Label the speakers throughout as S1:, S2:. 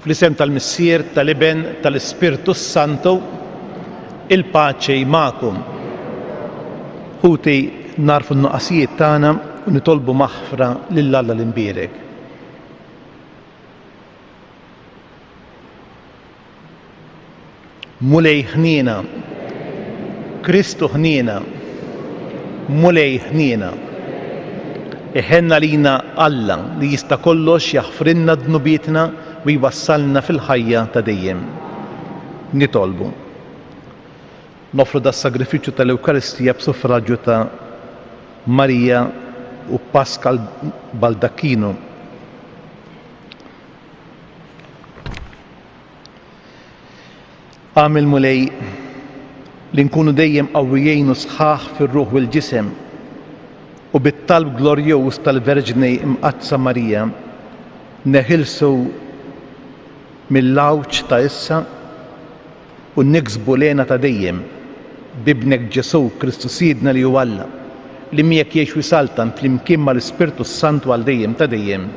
S1: Fl-isem tal-Missier, tal-Iben, tal-Ispirtu Santu, il-paċi magħkom. Ħuti narfu n-nuqqasijiet tagħna u nitolbu maħfra lil Alla l-imbierek. Mulej ħniena, Kristu ħniena, mulej ħniena. Iħenna lina Alla li jista' kollox jaħfrinna dnubietna u jwassalna fil-ħajja ta' dejjem. Nitolbu. Nofru da sagrifiċċju tal-Ewkaristija b'suffraġġju ta' Marija u Pascal Baldacchino. Għamil mulej li nkunu dejjem qawwijin u sħaħ fir-ruħ u l-ġisem u bit-talb glorjuż tal-Verġni Imqaddsa Marija neħilsu mill-lawċ ta' issa u niksbu lena ta' dejjem bibnek Ġesu Kristu Sidna li huwa Alla li miegħek jgħix u jsaltan flimkien mal-Ispirtu Santu għal dejjem ta' dejjem.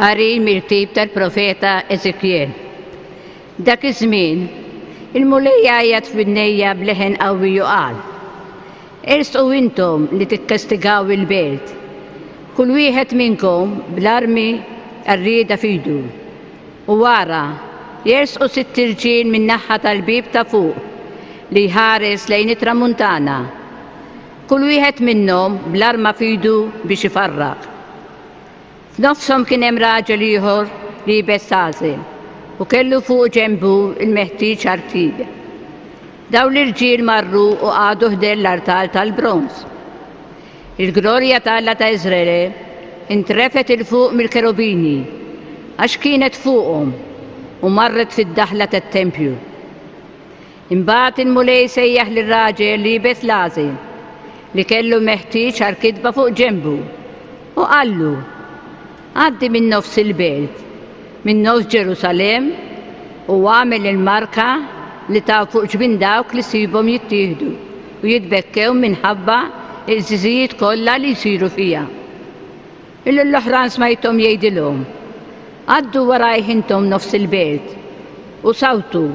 S2: Qari mill-ktieb tal-profeta Eżekjel. Dak iż-żmien il-mulej jgħajjad fin-nejja b'leħen qawwi u qal: Irstqu intom li tikkastigaw il-belt, kull wieħed minnkom bl-armi qarrieda f'idu, u wara jersqu 6 irġiel min-naħa tal-bib ta' fuq li jħares lejn it-tramuntana, kull wieħed minnhom bl-arma f'idu biex ifarraq. F'nofshom kien hemm raġel ieħor li jibes għażel u kellu fuq ġenbu il-meħtieġ artija. Daw l-irġiel marru u qagħdu ħdel l-artal tal-bronż. Il-glorja tal-Alla ta' Iżrael intrefet il fuq mill-kerubini għax kienet fuqhom u marret fid-daħla tat-tempju. Imbagħad il-mulej sejjaħ lir-raġel li jibes l-għażel li kellu meħtieġ għall-kitba fuq ġenbu u qallu: Għaddi minn nofs il-belt, minn nofs Ġerusalem u għamel il-marka li ta' fuq ġbin dawk li sibhom jittieħdu u jitbekkew minħabba il-żiżijiet kollha li jsiru fija. L-oħrajn smajthom jgħidilhom: Għaddu warajh intom nofs il-belt u sawtu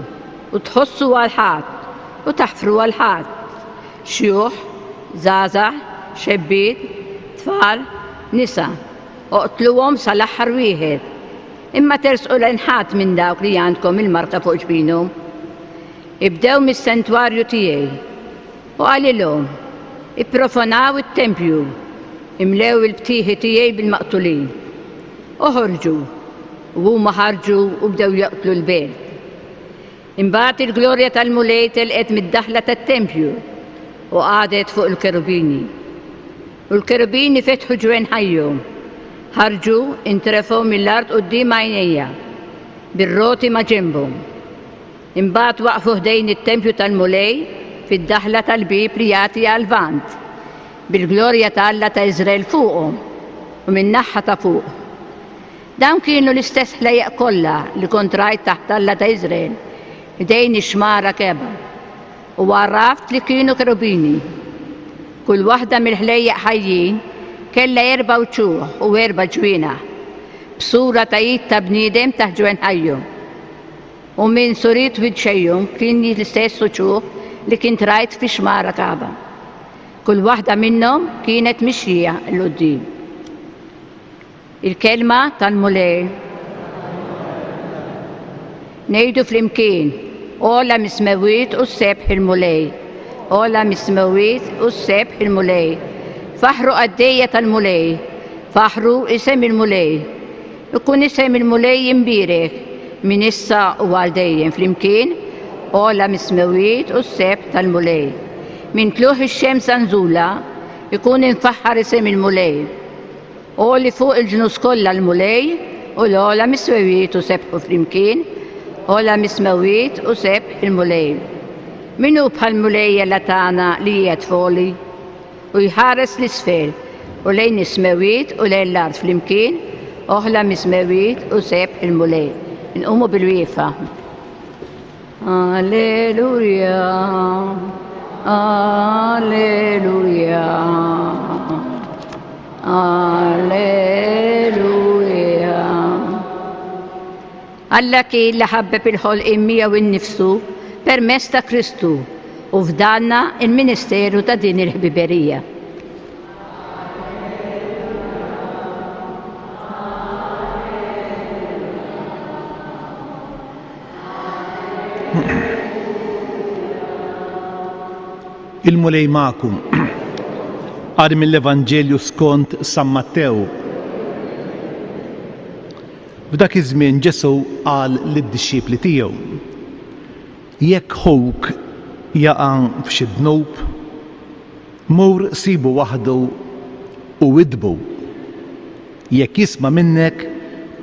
S2: u tħossu għal ħadd u taħfru għal ħadd, xjuħ, żgħażagħ, xebbiet, tfal, nisa. Oqtluhom sal-aħħar wieħed, imma tersqu lejn ħadd minn dawk li għandkom il-marka fuq ġbinhom. Ibdew mis-sentwarju tiegħi u qalilhom: Ipprofonaw it-tempju, imlew il-ftieħi tiegħi bil-maqtulin. Oħorġu, u huma ħarġu u bdew jaqtlu l-belt. Imbagħad il-glorja tal-mulej telqet mid-daħla tat-tempju u qagħdet fuq il-kerubini. U l-kerubini fetħu ġwien ħajjhom. ħarġu intrefgħu mill-art quddiem għajnejja bir-roti ma' ġenbhom. Imbagħad waqfu ħdejn it-tempju tal-mulej fid-daħla tal-bib li jagħti għal vant bil-glorja tal-Alla ta' Iżrael fuqhom u min-naħa ta' fuq. Dawn kienu l-istess ħlejjaq kollha li kont rajt taħt Alla ta' Iżrael ħdejn ix-xmara keba u għarraft li kienu kerubini. Kull waħda mill-ħlejjaq ħajjin kella 4 ċuħ u 4 ġwienaħ b'sura ta' id ta' bniedem taħt ġwien ħajjhom. U minn surit wiċċejhom kien l-istess ċuħ li kien rajt fi xmara Kaba. Kull waħda minnhom kienet mixjija l-quddiem. Il-kelma tal-mulej. Ngħidu flimkien: Ola mismewit u sebħ il-mulej. Ola mismewit u sebħ il-mulej. Faħru għaddejja tal-mulej, faħru isem il-mulej. Ikun isem il-mulej imbierek min issa u għal dejjem flimkien: Ola mismewit u sebħ tal-mulej. Min tluħ ix-xemsa nżula ikun infaħħar isem il-mulej. Oli fuq il-ġnus kollha l-mulej u l-ola mismewit u sebħu flimkien: Ola mismewit u sebħ il-mulej. Minu bħal-mulejja latana li qiegħed foli u jħares l-isfel u lejn ismewit u lejn l-art flimkien: Ola mismewit u sebħ il-mulej. nqumu bil-wiefa. Alleluja, alleluja, alleluja. Alla kien li ħabbeb il-ħolqien miegħu innifsu permezz ta' Kristu u fdanna il-ministeru ta' din il-ħbiberija.
S1: Il-mulej ma'kum għar mill-Evanġelju skont San Mattew. F'dak iż-żmien Ġesu qal lid-dixxiepli tiegħu: jekk ħowk jaqa' f'xi dnub, mur sibu waħdu u idbu. Jekk jisma' minnek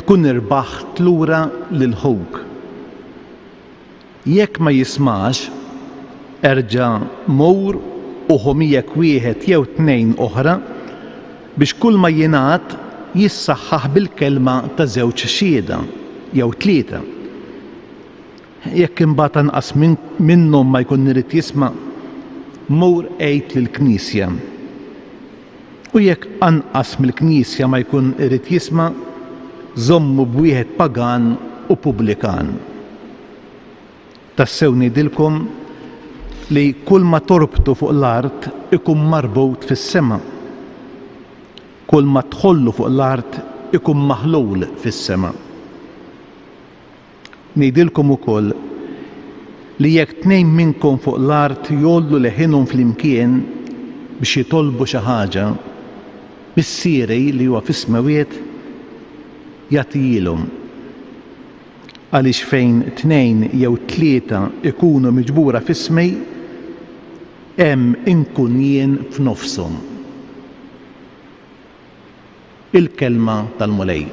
S1: tkun irbaħt lura lil ħowk. Jekk ma jismax, erġa' mur u ħomijek wieħed jew tnejn oħra biex kull ma jingħad jissaħħaħ bil-kelma ta' żewġ xhieda jew tlieta. Jekk imbagħad anqas minnhom ma jkun irid jisma', mur għid lill-Knisja. U jekk anqas mill-Knisja ma jkun irid jisma', żommu b'wieħed pagan u pubblikan. Tassew ngħidilkom li kull ma torbtu fuq l-art ikun marbut fis-sema. Kull ma tħollu fuq l-art ikun maħlul fis-sema. Ngħidilkom ukoll li jekk tnejn minnkom fuq l-art jollu leħinhom flimkien biex jitolbu xi ħaġa, mis-sieri li huwa fis-smawiet jagħtihilhom. Għaliex fejn tnejn jew tlieta ikunu miġbura f'ismi, hemm inkun jien f'nofshom. Il-kelma tal-mulej.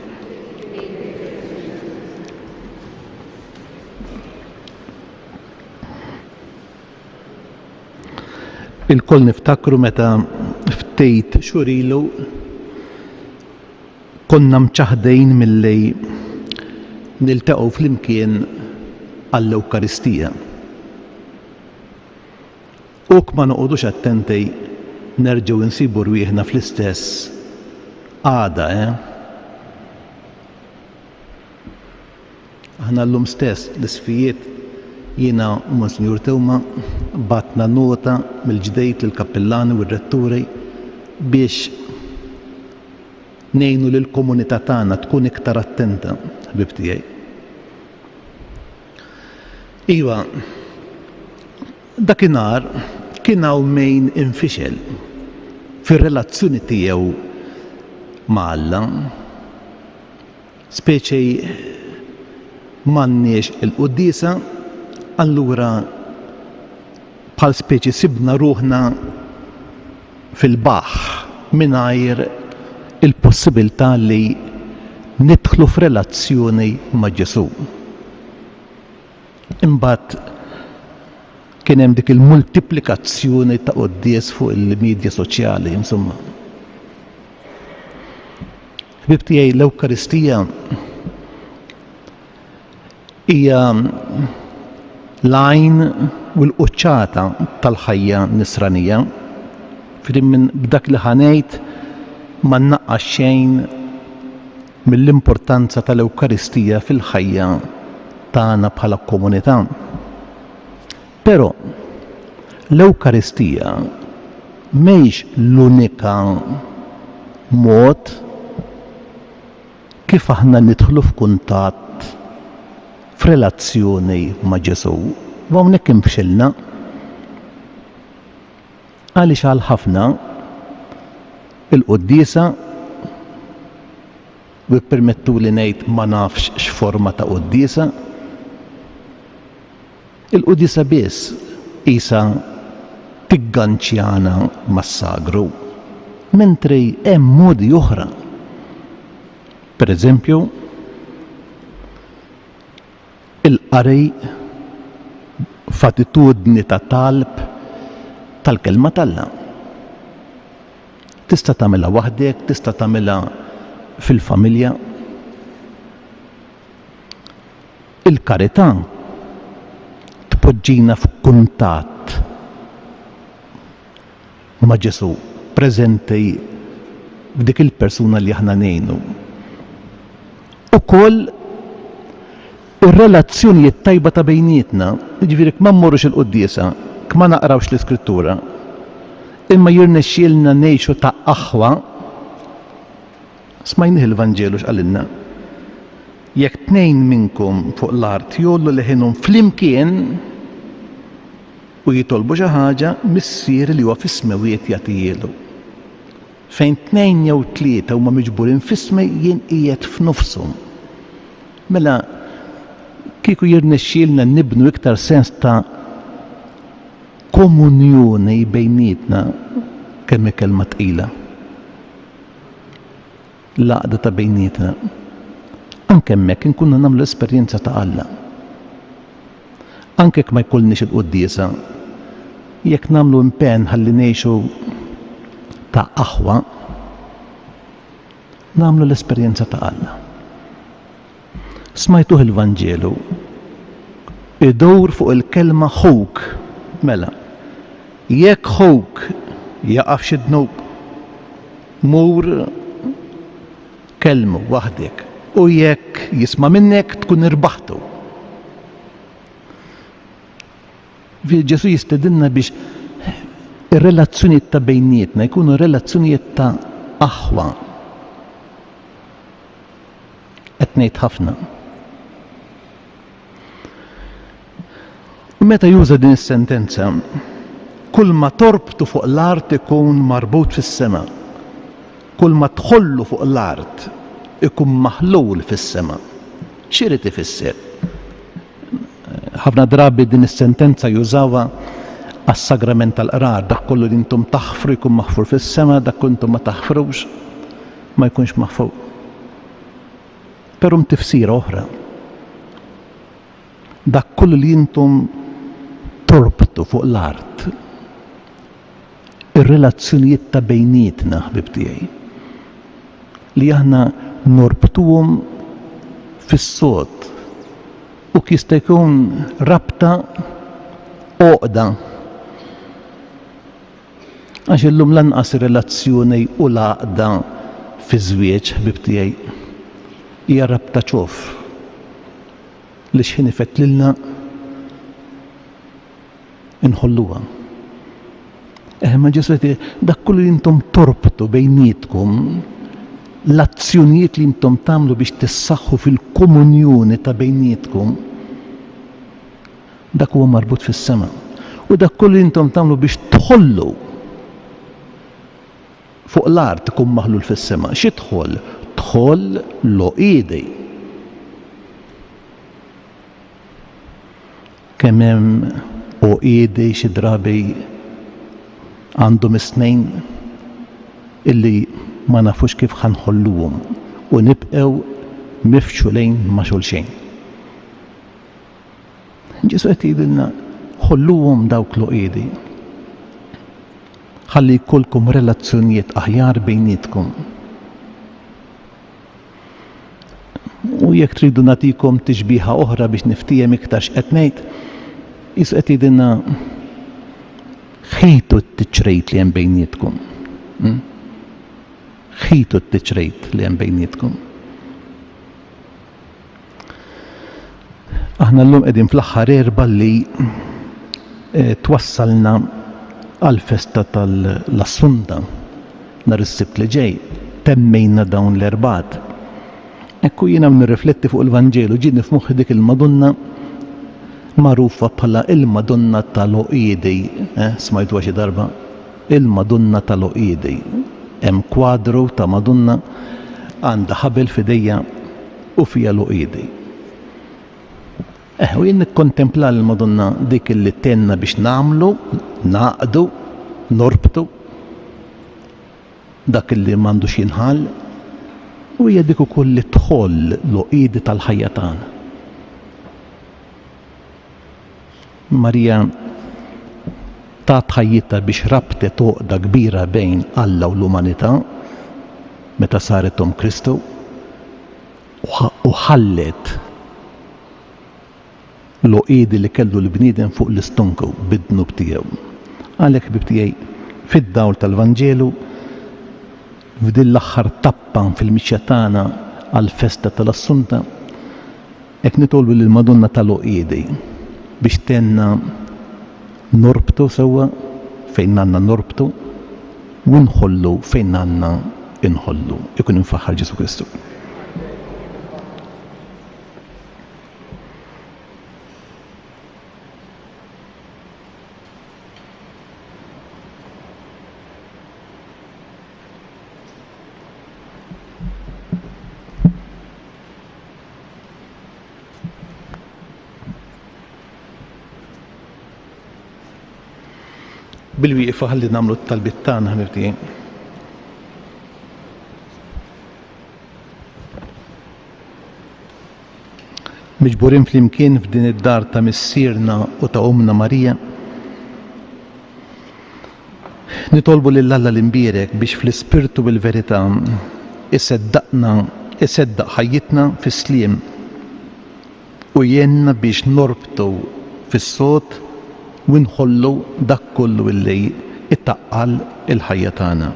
S1: Il-koll niftakru meta ftejt xurilu konna mċaħdejn milli niltaqgħu flimkien għall-Ewkaristija. U ma noqogħdux attenti nerġgħu insibu rwieħna fl-istess għada, Aħna llum stess l-isfijiet jiena u Monsinjur Tewma batna nota mill-ġdejt lill-kappellani u r-retturi biex ngħinu lill-komunità tagħna tkun iktar attenta, ħbib tiegħi. Iva, dakinhar kien hawn min infixel fir-relazzjoni tiegħu ma' Alla, speċi m'għandniex il-quddiesa, allura bħal speċi sibna ruħna fil-baħħ mingħajr il-possibilità li nidħlu f'relazzjoni ma' Ġesu. Imbagħad kien hemm dik il-multiplikazzjoni ta' quddies fuq il-midja soċjali, insomma. Ħbib tiegħi, l-Ewkaristija hija l-għajn u l-quċċata tal-ħajja nisranija. Minn b'dak li ħanejt ma nnaqqax xejn mill-importanza tal-Ewkaristija fil-ħajja tagħna bħala komunità. Però l-Ewkaristija mhijiex l-unika mod kif aħna nidħlu f'kuntatt f'relazzjoni ma' Ġesu. U hawnhekk infxilna għaliex għal ħafna il-quddiesa u jippermettuli ngħid ma nafx x'forma ta' quddiesa. Il-quddiesa biss qisha tigganċjana mas-sagru, mentri hemm modi oħra. Pereżempju, il-qari f'attitudni ta' talb tal-kelma tal-Alla. Tista' tagħmilha waħdek, tista' tagħmilha fil-familja. Il-karità tpoġġina f'kuntatt ma' Ġesu preżenti f'dik il-persuna li aħna ngħinu. Ukoll ir-relazzjonijiet tajba ta' bejnietna, jiġifieri ma mmorrux il-quddiesa, ma naqrawx l-Iskrittura, imma jirnexxielna ngħixu ta' aħwa. Smajnih il-Vanġelu x'qalilna. Jekk tnejn minnkom fuq l-art jollu leħinhom flimkien u jitolbu xi ħaġa missier li huwa fis-smawiet jagħtijielu. Fejn tnejn jew tlieta huma miġburin fis-smejjien qiegħed f'nofshom. Mela kieku jirnexxielna nibnu iktar sens ta' komunjoni bejnietna kemm hi kelma tqila. L-għaqda ta' bejnietna. Anke hemmhekk inkunu nagħmlu esperjenza ta' Alla. Anke jekk ma jkollniex il-quddiesa, jekk nagħmlu impenn ħalli ngħixu ta' aħwa, nagħmlu l-esperjenza ta' Alla. Smajtuh il-Vanġelu, idowr fuq il-kelma ħowk. Mela, jekk ħowk jaqaf xi dnub, mur kelmu waħdek u jekk jisma' minnek tkun irbaħtu. Ġesu jistedinna biex ir-relazzjonijiet ta' bejnietna jkunu relazzjonijiet ta' aħwa. Qed ngħid ħafna. Meta juża din is-sentenza, kull ma torbtu fuq l-art ikun marbut fis-sema. Kull ma tħollu fuq l-art ikun maħlul fis-sema. X'irid ifisser? Ħafna drabi din is-sentenza jużawha għas-sagrament tal-qrar, dak kollu li intom taħfru jkun maħfur fis-sema, dak kollu intom ma taħfrux ma jkunx maħfur. Però tifsira oħra. Dak kollu li intom torbtu fuq l-art, ir-relazzjonijiet ta' bejnietna, ħbib tiegħi, li aħna norbtuhom fis-sod u jista' jkun rabta għoqda. Għax illum lanqas relazzjoni u l-għaqda fi żwieġ, ħbib tiegħi, hija rabta ċof li x'ħin ifett lilna inħolluha. Ma Ġesu dak kullu li intom torbtu bejnietkom, l-azzjonijiet li intom tagħmlu biex tissaħħu fil-komunjoni ta' bejnietkom, dak huwa marbut fis-sema. U dak kullu li intom tagħmlu biex tħollu fuq l-art ikun maħlul fis-sema. Xi tħoll? Tħoll l-oqiedi. Kemm hemm oqiedi xi drabi għandhom is-snejn illi ma nafux kif ħanħolluhom u nibqgħu mifxulejn ma' xulxejn. Ġesu qed jgħidilna ħolluhom dawk l-oqiedi. Ħalli jkollkom relazzjonijiet aħjar bejnietkom. U jekk tridu nagħtikom tixbieħa oħra biex niftihem iktar x'qed ngħid, Qisu qed jgħidilna ħejtu t-tiċrejt li hemm bejnietkom. Ħejtu t-tiċrejt li hemm bejnietkom. Aħna llum qegħdin fl-aħħar erba' li twassalna għall-festa tal-Assunta nhar is-Sibt li ġej. Temmejna dawn l-erbgħat. Ekku jiena nirrifletti fuq il-Vanġelu ġieni f'moħħi dik il-Madonna magħrufa bħala il-Madonna tal-Oqiedi. Smajtuha xi darba? Il-Madonna tal-Oqiedi. Hemm kwadru ta' Madonna għandha ħabel f'idejja u fiha l-Oqiedi. U jien nikkontempla l-Madonna dik li tenna biex nagħmlu, naqdu, norbtu dak li m'għandux jinħall u hija dik ukoll li tħoll l-oqiedi tal-ħajja tagħna. Marija tat ħajjitha biex rabtet għoqda kbira bejn Alla u l-umanità meta saret Kristu u ħallet l-oqidi li kellu l-bniedem fuq l-istonku bid-dnub tiegħu. Għalhekk bibtijaj fid-dawl tal-Vanġelu f'din l-aħħar tappa fil-mixja tagħna għall-festa tal-Assunta hekk nitolbu lil Madonna tal-oqidi biex tenna norbtu sewwa fejn għandna norbtu u nħollu fejn għandna inħollu. Ikun infaħħar Ġesu Kristu. Bil-wieqfa ħalli nagħmlu t-talbit tagħna ħbibti. Miġburin flimkien f'din id-dar ta' missierna u ta' Umna Marija, nitolbu lil Alla l-imbierek biex fl-ispirtu bil-verità iseddaq ħajjitna fis-sliem u jenna biex norbtu fis-sod u nħollu dak kollu illi ittaqqal il-ħajja tagħna.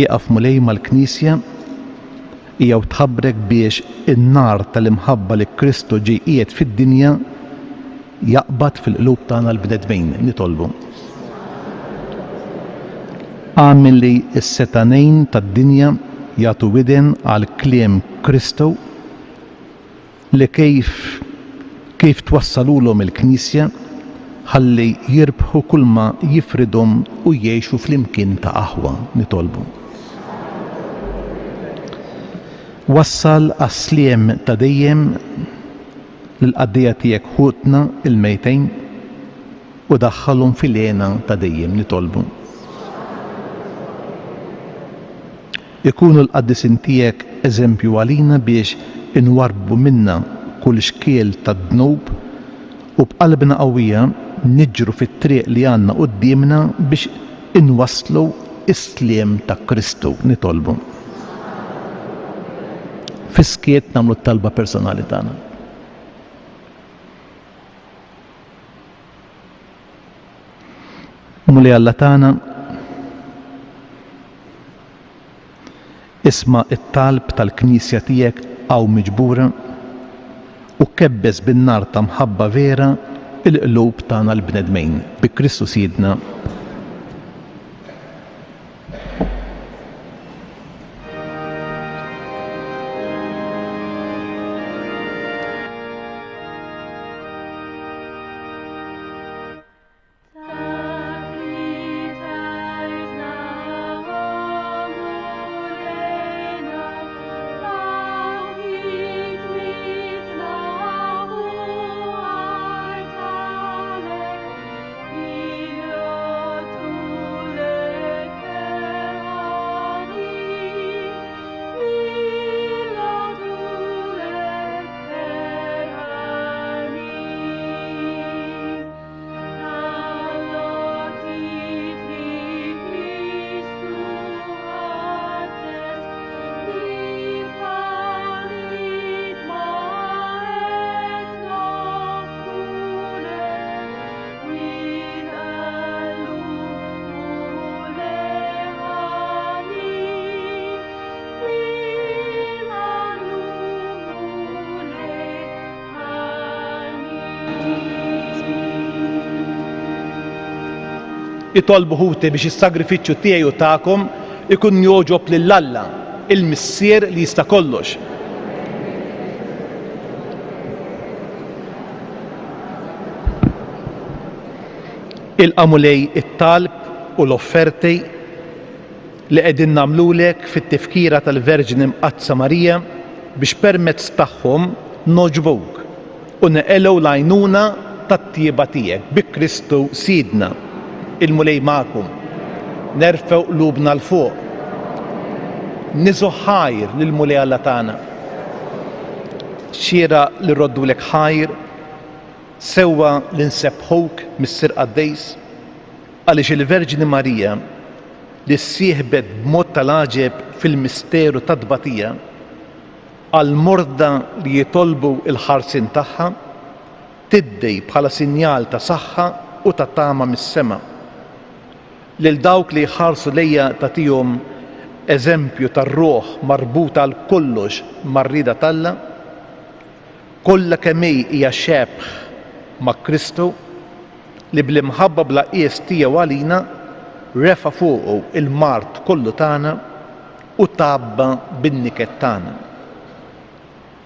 S1: Ieqaf mulej mal-Knisja jew tħabbrek biex in-nar tal-imħabba li Kristu ġie qiegħed fid-dinja jaqbad fil-qlub tagħna l-bnedmin. Nitolbu. Għamil li s-setanejn tad-dinja jagħtu widen għal kliem Kristu li kif twassalulhom il-Knisja ħalli jirbħu kull ma jifridhom u jgħixu flimkien ta' aħwa. Nitolbu. Wassal għas-sliem ta' dejjem l-qaddija tiegħek ħutna il-mejtejn u daħħalhom fil-għena ta' dejjem. Nitolbu. Ikunu l-qaddisin tiegħek eżempju għalina biex inwarbu minna kull xkiel ta' dnub u b'qalbna qawwija niġru fit-triq li għandna qudiemna biex inwasslu is-sliem ta' Kristu. Nitolbu. Fiskiet nagħmlu t-talba personali tagħna. Muli Alla tagħna, isma' it-talb tal-Knisja tiegħek hawn miġbura u kebbes bin-nar ta' mħabba vera il-qlub tagħna l-bnedmejn bi Kristu Sidna. Itolbu ħuti biex is-sagrifiċċju tiegħi u tagħkom ikun jogħġob lil Alla, il-Missier li jista' kollox. Ilqamu lej it-talb u l-offerti li qegħdin nagħmlulek fit-tifkira tal-Verġini Mqaddsa Marija biex permezz tagħhom noġbuk u neqelgħu l-għajnuna tat-tjieba tiegħek bi Kristu Sidna. Il-mulej magħkom, nerfew qlubna l-fuq, niżu ħajr lill-mulej Alla tagħna. Xiera li rroddulek ħajr, sewwa li nsebħuk mis-Sir Qaddejs, għaliex il-Verġini Marija li ssieħbet b'mod tal-għaġeb fil-misteru tad-tbatija għal morda li jitolbu il-ħarsin tagħha, tiddej bħala sinjal ta' saħħa u ta' tama mis-sema. Lil dawk li jħarsu lejja tagħtihom eżempju tar-ruħ marbuta għal kollox mar-rida talla, kollha kemm hija xebħ ma' Kristu li bl-imħabba bla qies tiegħu għalina refa' fuqu il-mart kollu tagħna u tabba bin-niket tagħna.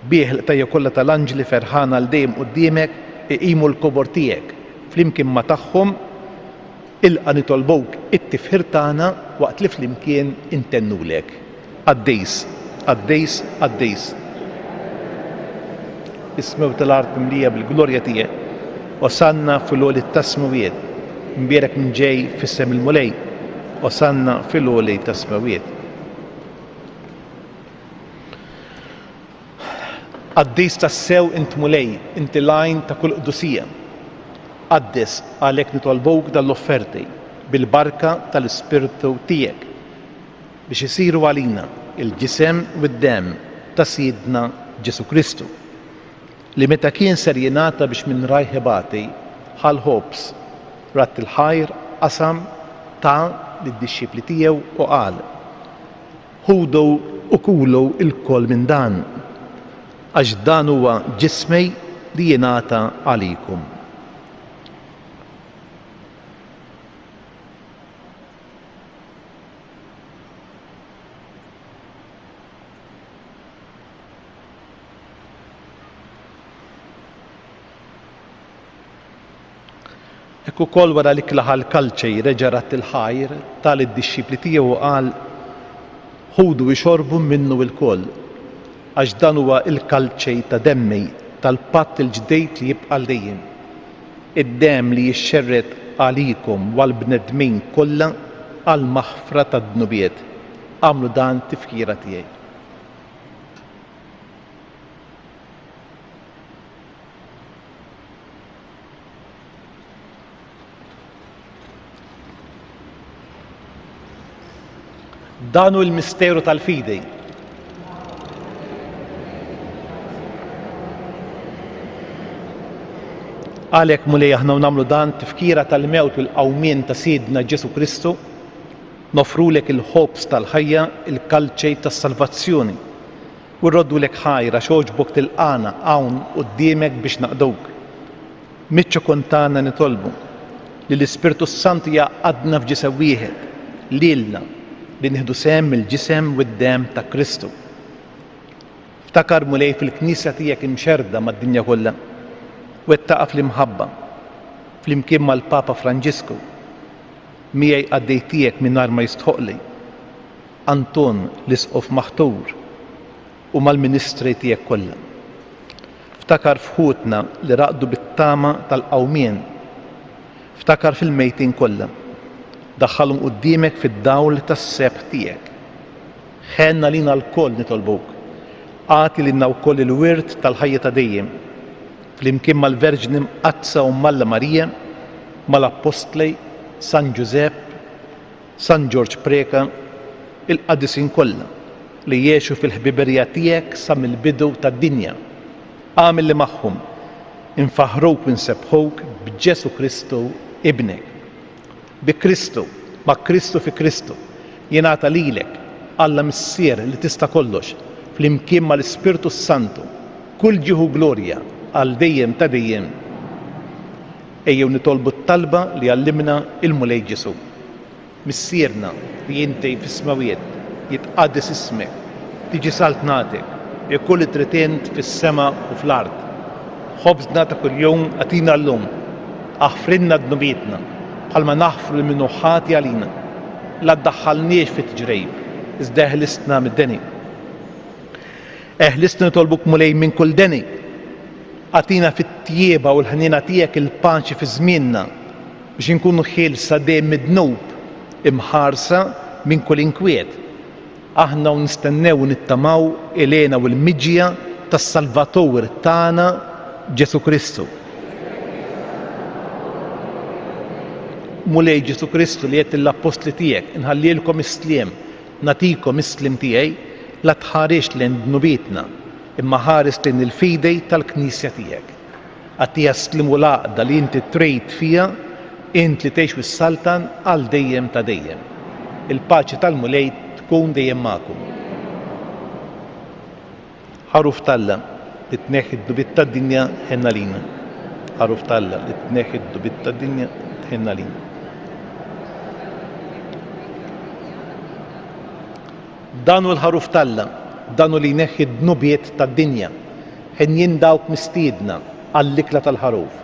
S1: Bih l-qtajja kollha tal-anġli ferħana l dejjem quddiemek iqimu l-kobor tiegħek flimkien ma' tagħhom ilqa' nitolbuk it-tifħir tagħna waqt li flimkien intennulek. Għaddejs, għaddejs, għaddejs. Ismew tal-art mlija bil-glorja tiegħek. Osanna fil-għoli tas-smawiet. Mbierek minn ġej fissem il-mulej. Osanna fil-għoli tas-smawiet. Għaddis tas-sew int mulej, inti lajn ta' kull qdusija. Għaddis għalek nitolbuk dal-offerti bil-barka tal-Ispirtu tiegħek biex isiru għalina il-ġisem u d-dem ta' Sidna Ġesu Kristu li meta kien ser jingħata biex minn rajħibati ħal ħobs rat il-ħajr qasam ta' lid-dixxipli tiegħu u qal: ħudu u kulu il-koll minn dan għax dan huwa ġismej li jingħata għalikum. Hekk ukoll wara li klaħal kalċej reġa' rat il-ħajr tal id-dixxipli tiegħu qal: ħudu ixorbu minnu l-koll għax dan huwa l-kalċej ta' demmi tal-patt il-ġdejt li jibqa' dejjem. Id-demm li jixxerret għalikom wal bnedmin kollha għal maħfra tad-dnubiet. Għamlu dan tifkira tiegħi. Dan hu l-misteru tal-fidi. Għalhekk mulej aħna nagħmlu dan tifkira tal-mewt u l-qawmien ta' Sidna Ġesu Kristu, nofrulek il-ħobs tal-ħajja, il-kalċej tas-salvazzjoni u rroddulek ħajra xogħġbok tilqana hawn quddiemek biex naqduk. Miċċu kontana nitolbu li l-Ispirtu Santu jaqadna f'ġisem wieħed lilna li nieħdu sehem il-ġisem u d-dem ta' Kristu. Ftakar mulej fil-Knisja tiegħek imxerda mad-dinja kollha u wettaqa fl-imħabba flimkien mal-Papa Franġisku miegħi għaddej tiegħek mingħajr ma jistħoqli, Anton l-Isqof Maħtur u mal-Ministri tiegħek kollha. Ftakar fħutna li raqdu bit-tama tal-qawmien. Ftakar fil-mejtin kollha. Daħħalhom quddiemek fid-dawl tas-sebħ tiegħek. Ħenna lina l-koll nitolbuk. Għati lilna wkoll il-wirt tal-ħajja ta' dejjem. Flimkien mal-Verġni Mqazza u Malla Marija, mal-Apostli, San Giusepp, San George Preka, il-qadisin kollha li jgħixu fil-ħbiberija tiegħek sa mill-bidu tad-dinja. Għamil li magħhom infaħruk u nsebħuk b'Ġesu Kristu ibnek. Bi Kristu, ma' Kristu fi Kristu, jingħata lilek Alla Missier li tista' kollox flimkien mal-Ispirtu Santu, kull ġieħu glorja għal dejjem ta' dejjem. Ejjew nitolbu t-talba li għallimna il-mulej Ġesu. Missierna li inti fis-smawiet jitqaddis ismek, tiġi saltnatek, ikull tritient fis-sema u fl-ard. Ħobżna ta' kuljum għatina llum, aħfrinna d-nubietna, bħalma naħfru l-minuħħati għalina. La ddaħħalniex fit-ġrejb, iżda eħlistna mid-deni. Eħlistna nitolbuk mulej minn kull deni. Għatina fit-tjieba u l-ħnina tiegħek il-paċi fi żmienna biex inkunu ħielsa dejjem mid-dnub, imħarsa minn kull inkwiet. Aħna u nistennew u nittamaw ilena u l-miġja tas-Salvatur tagħna Ġesu Kristu. Mulej Ġesu Kristu li qed l-Apostli tiegħek inħallilkom is-sliem, natikom is-sliem tiegħi la tħarix lejn dnubietna imma ħares lejn il-fidej tal-Knisja tiegħek. Għattija slimu l-għaqda li inti trejt fija, int li tgħix fis-Saltan għal dejjem ta' dejjem. Il-paċi tal-Mulej tkun dejjem magħkom. Ħaruf Talla li tneħħi d-dubit tad-dinja ħenna lina. Ħaruf Talla li tneħħi d-dubit tad-dinja ħenna lina. Danu l-ħaruf Talla, danu li jneħħi d-nubiet tad-dinja, ħen jindawk mistiedna għall-ikla tal-ħaruf.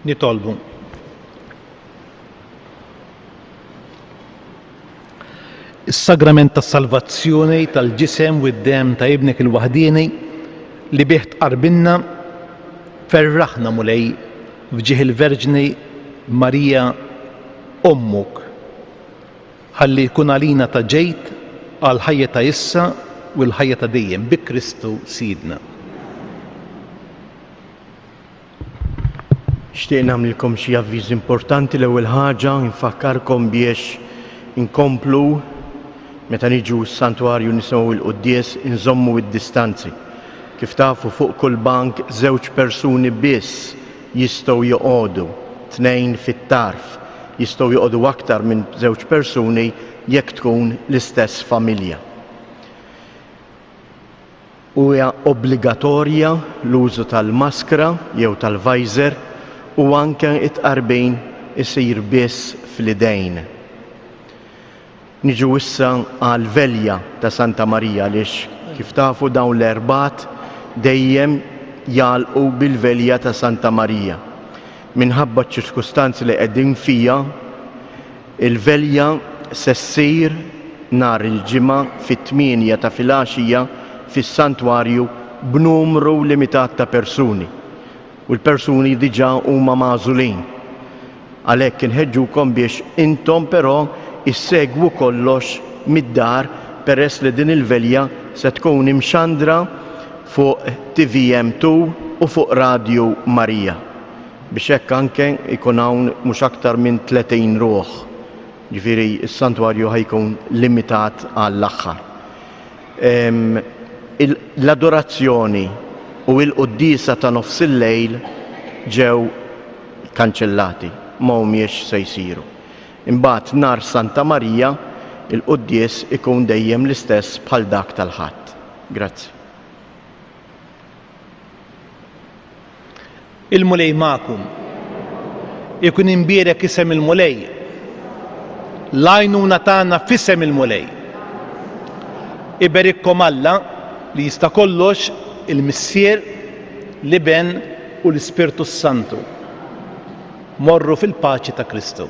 S1: Nitolbu. Is-sagrament tas-salvazzjoni tal-ġisem u d-dem ta' ibnek il-waħdieni li bih tqarbilna ferraħna Mulej fġieħ il-Verġni Marija Ommuk ħalli jkun għalina ta' ġejt għal ħajja ta' issa u l-ħajja ta' dejjem bi Kristu Sidna.
S3: Xtieq nagħmlilkom xi avviż importanti. L-ewwel ħaġa nfakkarkom biex inkomplu meta niġu s-santwarju nisimgħu l-quddies inżommu d-distanzi. Kif tafu fuq kull bank żewġ persuni biss jistgħu joqogħdu, 2 fit-tarf, jistgħu joqogħdu aktar minn żewġ persuni jekk tkun l-istess familja. Huwa obbligatorja l-użu tal-maskra jew tal-visor u anke it-qarbin isir biss fl-idejn. Niġu issa għal velja ta' Santa Marija għaliex kif tafu dawn l-erbat dejjem jalqu bil-velja ta' Santa Marija. Minħabba ċ-ċirkustanzi li qegħdin fija, il-velja se ssir nhar il-ġimgħa fit-8 ta' filgħaxija fis-santwarju b'numru limitat ta' persuni. U l-persuni diġà huma magħżulin. Għalhekk inħeġġukom biex intom però issegwu kollox mid-dar peress li din il-velja se tkun imxandra fuq TVM2 u fuq Radio Marija. Biex hekk anke ikun hawn mhux aktar minn 30 ruħ. Ġifieri s-santwarju ħajkun limitat għall-aħħar. L-adorazzjoni u l-qudiesa ta' nofs il-lejl ġew kanċellati, m'hemmx se jsiru. Imbagħad nhar Santa Marija il-quddies ikun dejjem l-istess bħal dak tal-Ħadd. Grazzi.
S1: Il-mulej magħkom. Ikun imbierek isem il-mulej. L-għajnuna tagħna f'isem il-mulej. Iberikkom Alla li jista' kollox il-Missier, l-Iben u l-Ispirtu Santu. Morru fil-paċi ta' Kristu.